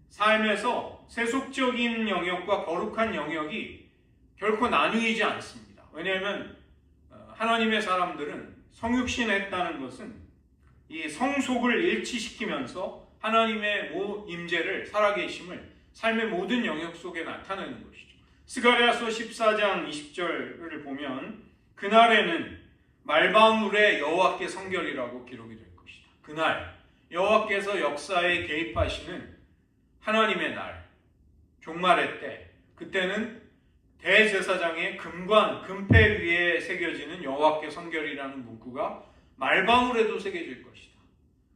삶에서 세속적인 영역과 거룩한 영역이 결코 나뉘지 않습니다. 왜냐하면 하나님의 사람들은 성육신했다는 것은 이 성속을 일치시키면서 하나님의 임재를, 살아계심을 삶의 모든 영역 속에 나타내는 것이죠. 스가랴서 14장 20절을 보면 그날에는 말방울의 여호와께 성결이라고 기록이 될 것이다. 그날 여호와께서 역사에 개입하시는 하나님의 날, 종말의 때, 그때는 대제사장의 금패 위에 새겨지는 여호와께 성결이라는 문구가 말방울에도 새겨질 것이다.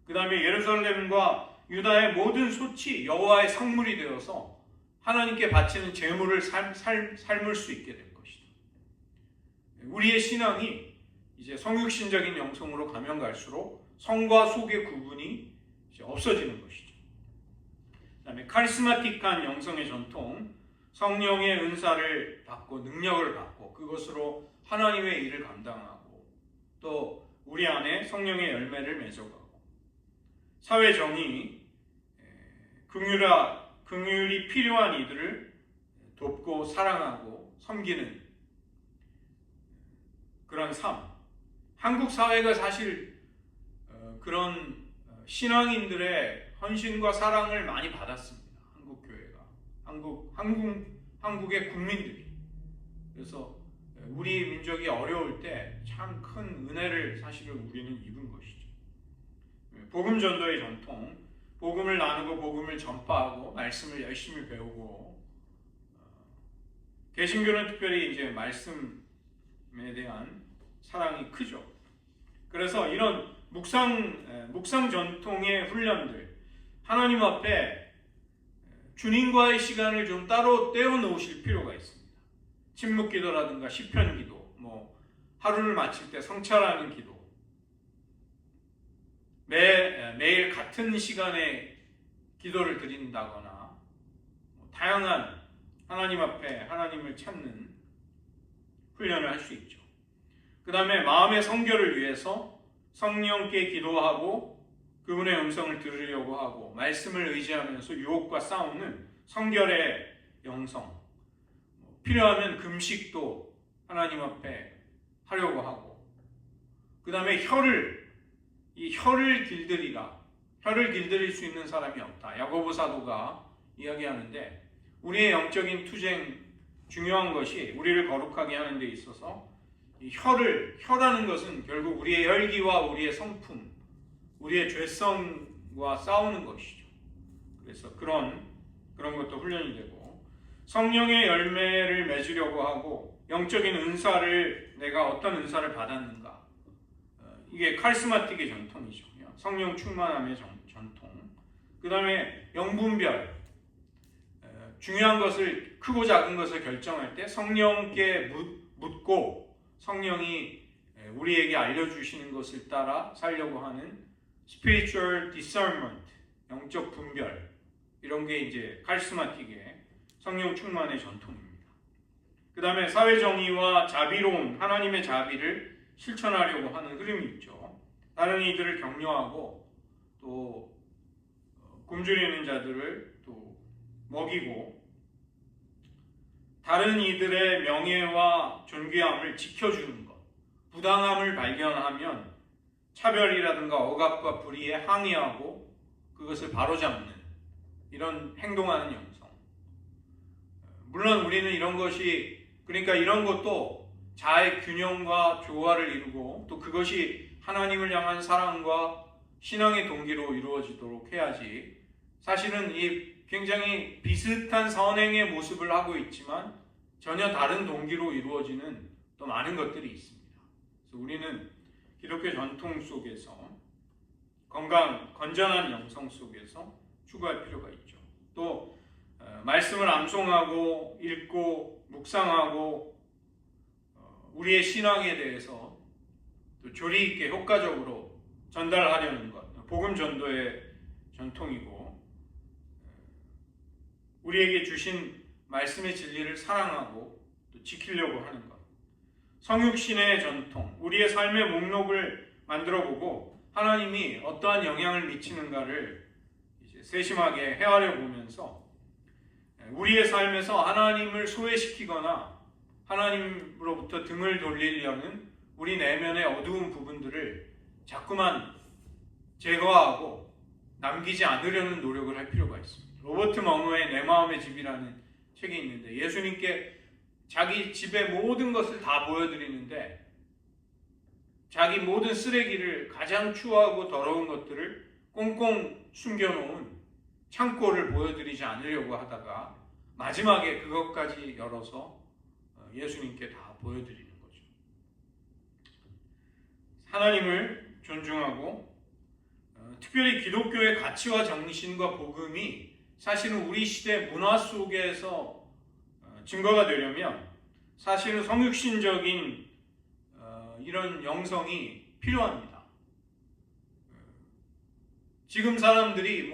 그 다음에 예루살렘과 유다의 모든 솥이 여호와의 성물이 되어서 하나님께 바치는 제물을 삶을 수 있게 될 것이다. 우리의 신앙이 이제 성육신적인 영성으로 가면 갈수록 성과 속의 구분이 이제 없어지는 것이죠. 그 다음에 카리스마틱한 영성의 전통, 성령의 은사를 받고 능력을 받고 그것으로 하나님의 일을 감당하고, 또 우리 안에 성령의 열매를 맺어가고, 사회 정의, 긍휼이 필요한 이들을 돕고 사랑하고 섬기는 그런 삶. 한국 사회가 사실 그런 신앙인들의 헌신과 사랑을 많이 받았습니다. 한국 교회가, 한국의 국민들이. 그래서 우리 민족이 어려울 때 참 큰 은혜를 사실은 우리는 입은 것이죠. 복음 전도의 전통, 복음을 나누고 복음을 전파하고 말씀을 열심히 배우고, 개신교는 특별히 이제 말씀에 대한 사랑이 크죠. 그래서 이런 묵상 전통의 훈련들, 하나님 앞에 주님과의 시간을 좀 따로 떼어 놓으실 필요가 있습니다. 침묵 기도라든가 시편 기도, 하루를 마칠 때 성찰하는 기도, 매일 같은 시간에 기도를 드린다거나, 다양한 하나님 앞에 하나님을 찾는 훈련을 할 수 있죠. 그 다음에 마음의 성결을 위해서 성령께 기도하고 그분의 음성을 들으려고 하고 말씀을 의지하면서 유혹과 싸우는 성결의 영성, 필요하면 금식도 하나님 앞에 하려고 하고, 그 다음에 혀를 길들이라. 혀를 길들일 수 있는 사람이 없다. 야고보 사도가 이야기하는데, 우리의 영적인 투쟁, 중요한 것이 우리를 거룩하게 하는 데 있어서 이 혀라는 것은 결국 우리의 혈기와 우리의 성품, 우리의 죄성과 싸우는 것이죠. 그래서 그런 것도 훈련이 되고, 성령의 열매를 맺으려고 하고, 영적인 은사를, 내가 어떤 은사를 받았는가, 이게 카리스마틱의 전통이죠. 성령 충만함의 전통. 그 다음에 영분별, 중요한 것을, 크고 작은 것을 결정할 때 성령께 묻고 성령이 우리에게 알려주시는 것을 따라 살려고 하는 spiritual discernment, 영적 분별, 이런 게 이제 카리스마틱의 성령 충만의 전통입니다. 그 다음에 사회정의와 자비로운 하나님의 자비를 실천하려고 하는 흐름이 있죠. 다른 이들을 격려하고 또 굶주리는 자들을 또 먹이고, 다른 이들의 명예와 존귀함을 지켜주는 것, 부당함을 발견하면 차별이라든가 억압과 불의에 항의하고 그것을 바로잡는, 이런 행동하는 영성. 물론 우리는 이런 것도 자의 균형과 조화를 이루고, 또 그것이 하나님을 향한 사랑과 신앙의 동기로 이루어지도록 해야지, 사실은 이 굉장히 비슷한 선행의 모습을 하고 있지만 전혀 다른 동기로 이루어지는 또 많은 것들이 있습니다. 그래서 우리는 기독교 전통 속에서 건전한 영성 속에서 추구할 필요가 있죠. 또 말씀을 암송하고 읽고 묵상하고 우리의 신앙에 대해서 또 조리 있게 효과적으로 전달하려는 것, 복음 전도의 전통이고, 우리에게 주신 말씀의 진리를 사랑하고 또 지키려고 하는 것. 성육신의 전통, 우리의 삶의 목록을 만들어보고 하나님이 어떠한 영향을 미치는가를 이제 세심하게 헤아려 보면서 우리의 삶에서 하나님을 소외시키거나 하나님으로부터 등을 돌리려는 우리 내면의 어두운 부분들을 자꾸만 제거하고 남기지 않으려는 노력을 할 필요가 있습니다. 로버트 머너의 내 마음의 집이라는 책이 있는데 예수님께 자기 집의 모든 것을 다 보여드리는데 자기 모든 쓰레기를 가장 추하고 더러운 것들을 꽁꽁 숨겨놓은 창고를 보여드리지 않으려고 하다가 마지막에 그것까지 열어서 예수님께 다 보여드리는 거죠. 하나님을 존중하고 특별히 기독교의 가치와 정신과 복음이 사실은 우리 시대 문화 속에서 증거가 되려면 사실은 성육신적인 이런 영성이 필요합니다. 지금 사람들이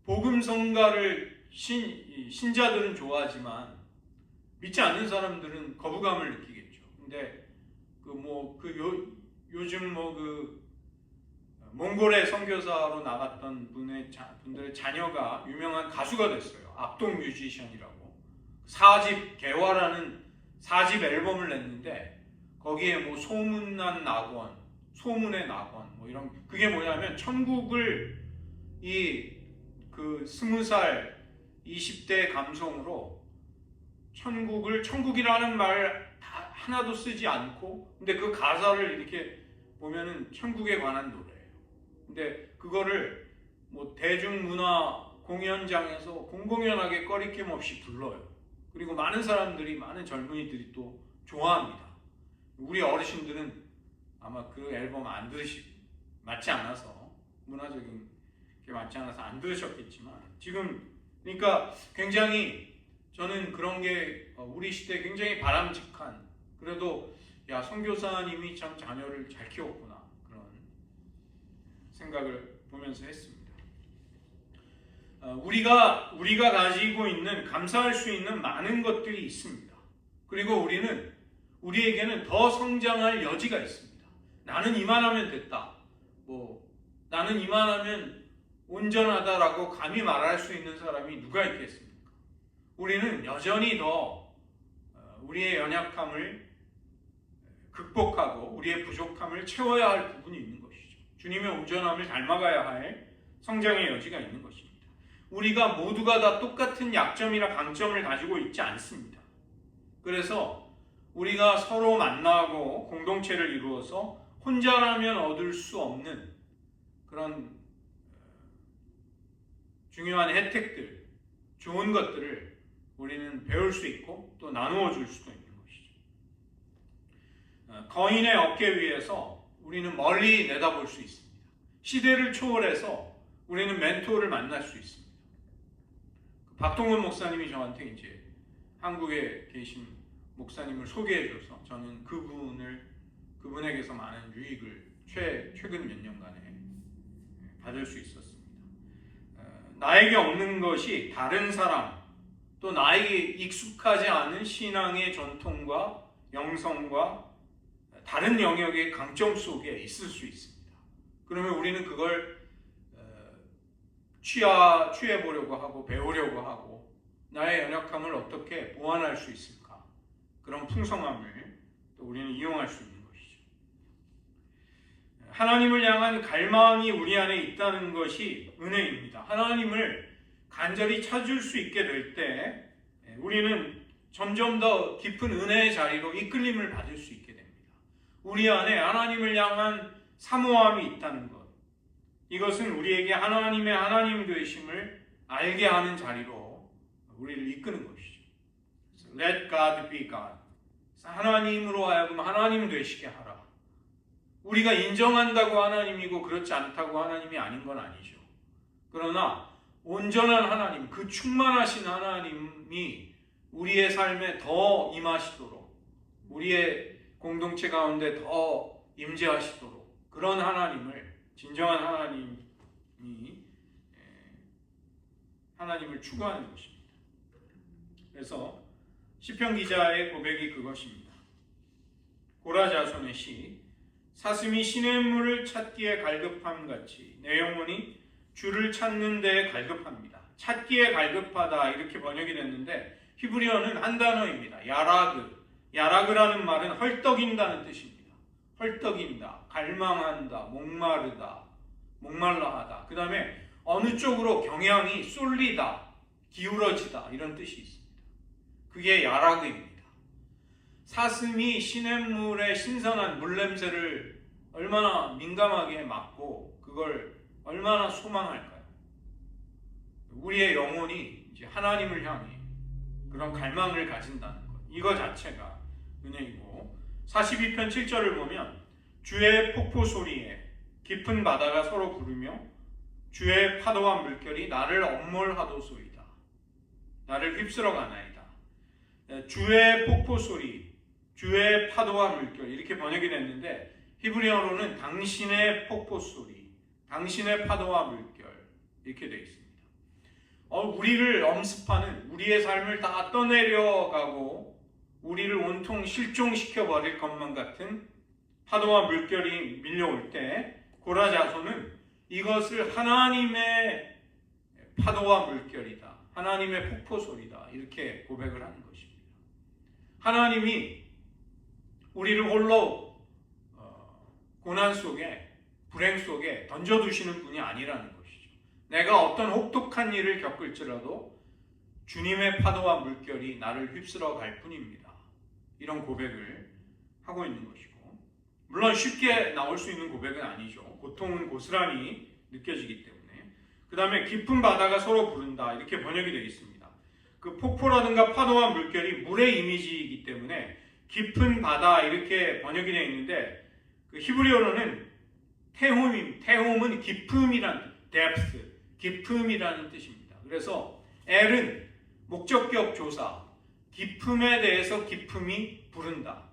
복음성가를 신자들은 좋아하지만 믿지 않는 사람들은 거부감을 느끼겠죠. 근데 요즘 몽골의 선교사로 나갔던 분들의 자녀가 유명한 가수가 됐어요. 악동 뮤지션이라고. 4집 개화라는 4집 앨범을 냈는데 거기에 소문난 낙원, 소문의 낙원 이런 그게 뭐냐면 천국을 20살 20대 감성으로 천국이라는 말 하나도 쓰지 않고 근데 그 가사를 이렇게 보면은 천국에 관한 노래예요. 근데 그거를 대중문화 공연장에서 공공연하게 꺼리낌 없이 불러요. 그리고 많은 젊은이들이 또 좋아합니다. 우리 어르신들은 아마 그 앨범 안 맞지 않아서 문화적인 게 맞지 않아서 안 들으셨겠지만 지금 그러니까 굉장히 저는 그런 게 우리 시대에 굉장히 바람직한 그래도 선교사님이 참 자녀를 잘 키웠구나 그런 생각을 보면서 했습니다. 우리가 가지고 있는 감사할 수 있는 많은 것들이 있습니다. 그리고 우리에게는 더 성장할 여지가 있습니다. 나는 이만하면 됐다. 나는 이만하면 온전하다라고 감히 말할 수 있는 사람이 누가 있겠습니까? 우리는 여전히 더 우리의 연약함을 극복하고 우리의 부족함을 채워야 할 부분이 있는 것이죠. 주님의 온전함을 닮아가야 할 성장의 여지가 있는 것입니다. 우리가 모두가 다 똑같은 약점이나 강점을 가지고 있지 않습니다. 그래서 우리가 서로 만나고 공동체를 이루어서 혼자라면 얻을 수 없는 그런 중요한 혜택들, 좋은 것들을 우리는 배울 수 있고 또 나누어 줄 수도 있는 것이죠. 거인의 어깨 위에서 우리는 멀리 내다볼 수 있습니다. 시대를 초월해서 우리는 멘토를 만날 수 있습니다. 박동원 목사님이 저한테 이제 한국에 계신 목사님을 소개해줘서 저는 그분에게서 많은 유익을 최근 몇 년간에 받을 수 있었습니다. 나에게 없는 것이 다른 사람 또 나에게 익숙하지 않은 신앙의 전통과 영성과 다른 영역의 강점 속에 있을 수 있습니다. 그러면 우리는 그걸 취해보려고 하고 배우려고 하고 나의 연약함을 어떻게 보완할 수 있을까? 그런 풍성함을 또 우리는 이용할 수 있는 것이죠. 하나님을 향한 갈망이 우리 안에 있다는 것이 은혜입니다. 하나님을 간절히 찾을 수 있게 될 때 우리는 점점 더 깊은 은혜의 자리로 이끌림을 받을 수 있게 됩니다. 우리 안에 하나님을 향한 사모함이 있다는 것. 이것은 우리에게 하나님의 하나님 되심을 알게 하는 자리로 우리를 이끄는 것이죠. Let God be God. 하나님으로 하여금 하나님 되시게 하라. 우리가 인정한다고 하나님이고 그렇지 않다고 하나님이 아닌 건 아니죠. 그러나 온전한 하나님, 그 충만하신 하나님이 우리의 삶에 더 임하시도록 우리의 공동체 가운데 더 임재하시도록 그런 하나님을 진정한 하나님을 추구하는 것입니다. 그래서 시편 기자의 고백이 그것입니다. 고라 자손의 시. 사슴이 시냇물을 찾기에 갈급함 같이 내 영혼이 주를 찾는 데에 갈급합니다. 찾기에 갈급하다 이렇게 번역이 됐는데 히브리어는 한 단어입니다. 야라그. 야라그라는 말은 헐떡인다는 뜻입니다. 헐떡인다, 갈망한다, 목마르다, 목말라하다. 그 다음에 어느 쪽으로 경향이 쏠리다, 기울어지다 이런 뜻이 있습니다. 그게 야라그입니다. 사슴이 시냇물의 신선한 물냄새를 얼마나 민감하게 맡고 그걸 얼마나 소망할까요? 우리의 영혼이 이제 하나님을 향해 그런 갈망을 가진다는 것, 이거 자체가 은혜이고, 42편 7절을 보면 주의 폭포 소리에 깊은 바다가 서로 부르며 주의 파도와 물결이 나를 엄몰하도소이다. 나를 휩쓸어 가나이다. 주의 폭포 소리, 주의 파도와 물결 이렇게 번역이 됐는데 히브리어로는 당신의 폭포 소리, 당신의 파도와 물결 이렇게 되어 있습니다. 우리를 엄습하는, 우리의 삶을 다 떠내려가고 우리를 온통 실종시켜 버릴 것만 같은 파도와 물결이 밀려올 때 고라 자손은 이것을 하나님의 파도와 물결이다, 하나님의 폭포 소리다 이렇게 고백을 하는 것입니다. 하나님이 우리를 홀로 고난 속에, 불행 속에 던져두시는 분이 아니라는 것이죠. 내가 어떤 혹독한 일을 겪을지라도 주님의 파도와 물결이 나를 휩쓸어 갈 뿐입니다. 이런 고백을 하고 있는 것이고, 물론 쉽게 나올 수 있는 고백은 아니죠. 고통은 고스란히 느껴지기 때문에. 그 다음에 깊은 바다가 서로 부른다 이렇게 번역이 되어 있습니다. 그 폭포라든가 파도와 물결이 물의 이미지이기 때문에 깊은 바다 이렇게 번역이 되어 있는데 그 히브리어로는 테홈은 깊음이란 depth, 깊음이라는 뜻입니다. 그래서 엘은 목적격 조사, 깊음에 대해서 깊음이 부른다.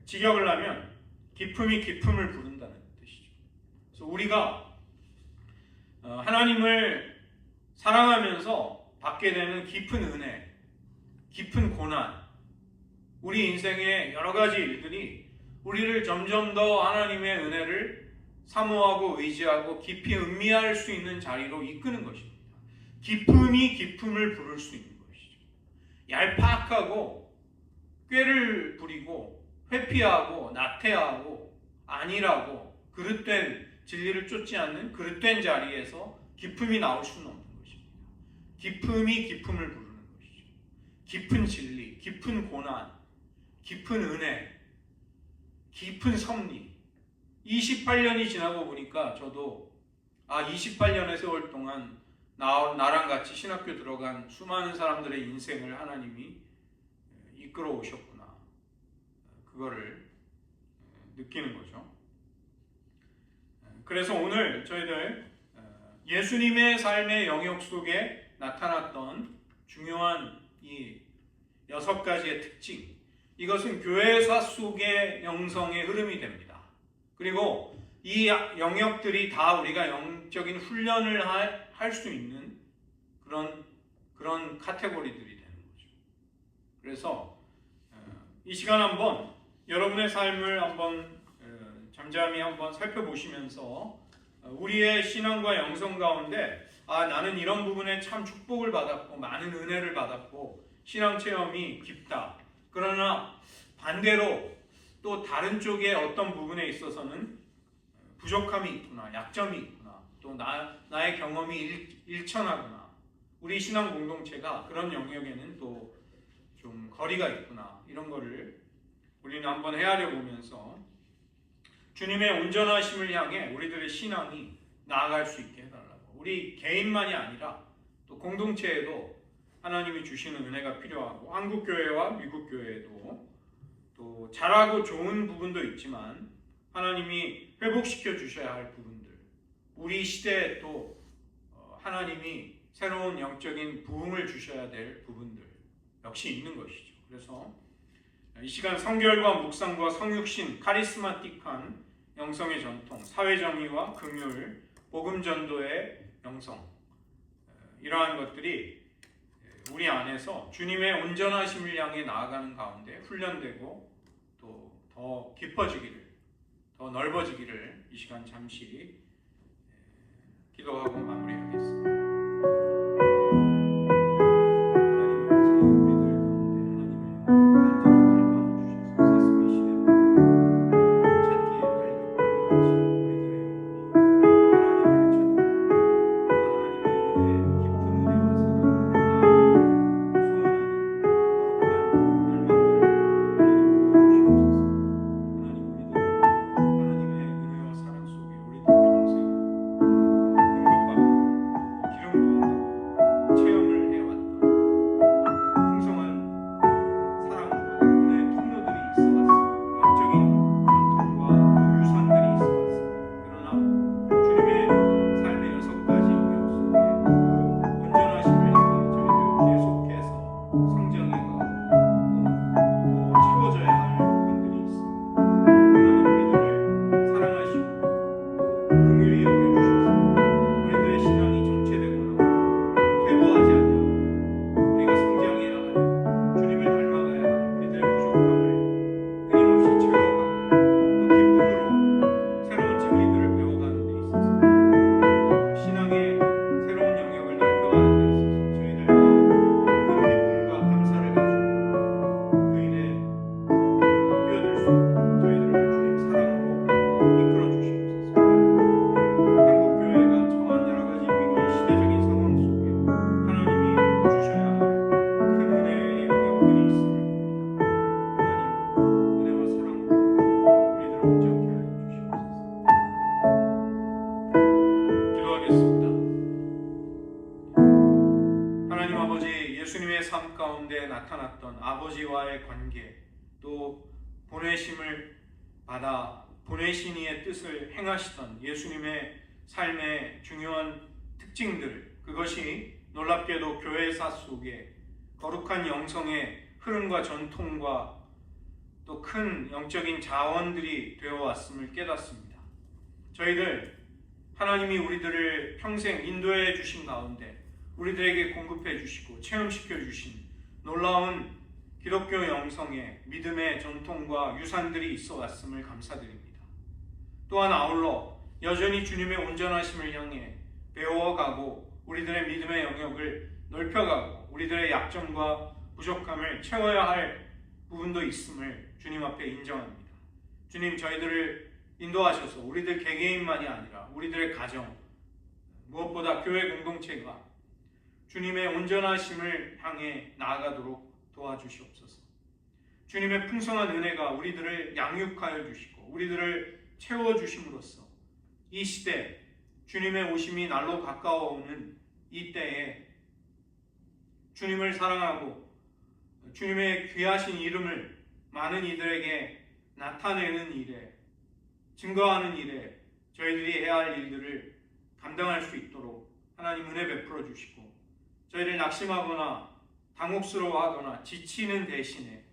직역을 하면 깊음이 깊음을 부른다는 뜻이죠. 그래서 우리가 하나님을 사랑하면서 받게 되는 깊은 은혜, 깊은 고난, 우리 인생의 여러 가지 일들이 우리를 점점 더 하나님의 은혜를 사모하고 의지하고 깊이 음미할 수 있는 자리로 이끄는 것입니다. 깊음이 깊음을 부를 수 있는 것이죠. 얄팍하고 꾀를 부리고 회피하고 나태하고 안일하고 그릇된 진리를 쫓지 않는 그릇된 자리에서 깊음이 나올 수는 없는 것입니다. 깊음이 깊음을 부르는 것이죠. 깊은 진리, 깊은 고난, 깊은 은혜, 깊은 섭리. 28년이 지나고 보니까 저도 28년의 세월 동안 나랑 같이 신학교 들어간 수많은 사람들의 인생을 하나님이 이끌어 오셨구나. 그거를 느끼는 거죠. 그래서 오늘 저희들 예수님의 삶의 영역 속에 나타났던 중요한 이 6가지의 특징, 이것은 교회사 속의 영성의 흐름이 됩니다. 그리고 이 영역들이 다 우리가 영적인 훈련을 할 수 있는 그런 카테고리들이 되는 거죠. 그래서 이 시간 한번 여러분의 삶을 한번 잠잠히 한번 살펴보시면서 우리의 신앙과 영성 가운데 나는 이런 부분에 참 축복을 받았고 많은 은혜를 받았고 신앙 체험이 깊다. 그러나 반대로 또 다른 쪽에 어떤 부분에 있어서는 부족함이 있구나, 약점이 있구나, 또 나의 경험이 일천하구나, 우리 신앙 공동체가 그런 영역에는 또 좀 거리가 있구나, 이런 거를 우리는 한번 헤아려 보면서 주님의 온전하심을 향해 우리들의 신앙이 나아갈 수 있게 해달라고. 우리 개인만이 아니라 또 공동체에도 하나님이 주시는 은혜가 필요하고, 한국교회와 미국교회에도 또 잘하고 좋은 부분도 있지만 하나님이 회복시켜 주셔야 할 부분들, 우리 시대에 또 하나님이 새로운 영적인 부흥을 주셔야 될 부분들 역시 있는 것이죠. 그래서 이 시간 성결과 묵상과 성육신, 카리스마틱한 영성의 전통, 사회정의와 긍휼, 복음전도의 영성, 이러한 것들이 우리 안에서 주님의 온전하심을 향해 나아가는 가운데 훈련되고 또 더 깊어지기를, 더 넓어지기를 이 시간 잠시 기도하고 마무리하겠습니다. 예수님의 삶 가운데 나타났던 아버지와의 관계, 또 보내심을 받아 보내신 이의 뜻을 행하시던 예수님의 삶의 중요한 특징들, 그것이 놀랍게도 교회사 속에 거룩한 영성의 흐름과 전통과 또 큰 영적인 자원들이 되어 왔음을 깨닫습니다. 저희들 하나님이 우리들을 평생 인도해 주신 가운데 우리들에게 공급해 주시고 체험시켜 주신 놀라운 기독교 영성의 믿음의 전통과 유산들이 있어 왔음을 감사드립니다. 또한 아울러 여전히 주님의 온전하심을 향해 배워가고 우리들의 믿음의 영역을 넓혀가고 우리들의 약점과 부족함을 채워야 할 부분도 있음을 주님 앞에 인정합니다. 주님, 저희들을 인도하셔서 우리들 개개인만이 아니라 우리들의 가정, 무엇보다 교회 공동체가 주님의 온전하심을 향해 나아가도록 도와주시옵소서. 주님의 풍성한 은혜가 우리들을 양육하여 주시고 우리들을 채워주심으로써 이 시대, 주님의 오심이 날로 가까워오는 이 때에 주님을 사랑하고 주님의 귀하신 이름을 많은 이들에게 나타내는 일에, 증거하는 일에 저희들이 해야 할 일들을 감당할 수 있도록 하나님 은혜 베풀어 주시고, 저희를 낙심하거나 당혹스러워하거나 지치는 대신에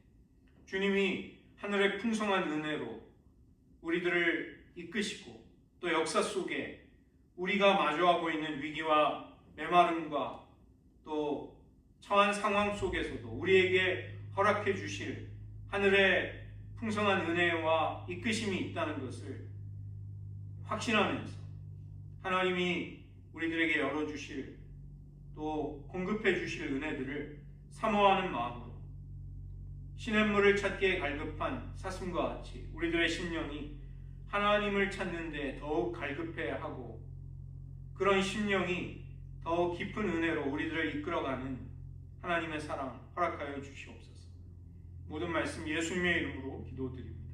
주님이 하늘의 풍성한 은혜로 우리들을 이끄시고 또 역사 속에 우리가 마주하고 있는 위기와 메마름과 또 처한 상황 속에서도 우리에게 허락해 주실 하늘의 풍성한 은혜와 이끄심이 있다는 것을 확신하면서 하나님이 우리들에게 열어주실 또 공급해 주실 은혜들을 사모하는 마음으로 시냇물을 찾기에 갈급한 사슴과 같이 우리들의 심령이 하나님을 찾는 데 더욱 갈급해야 하고, 그런 심령이 더 깊은 은혜로 우리들을 이끌어가는 하나님의 사랑 허락하여 주시옵소서. 모든 말씀 예수님의 이름으로 기도드립니다.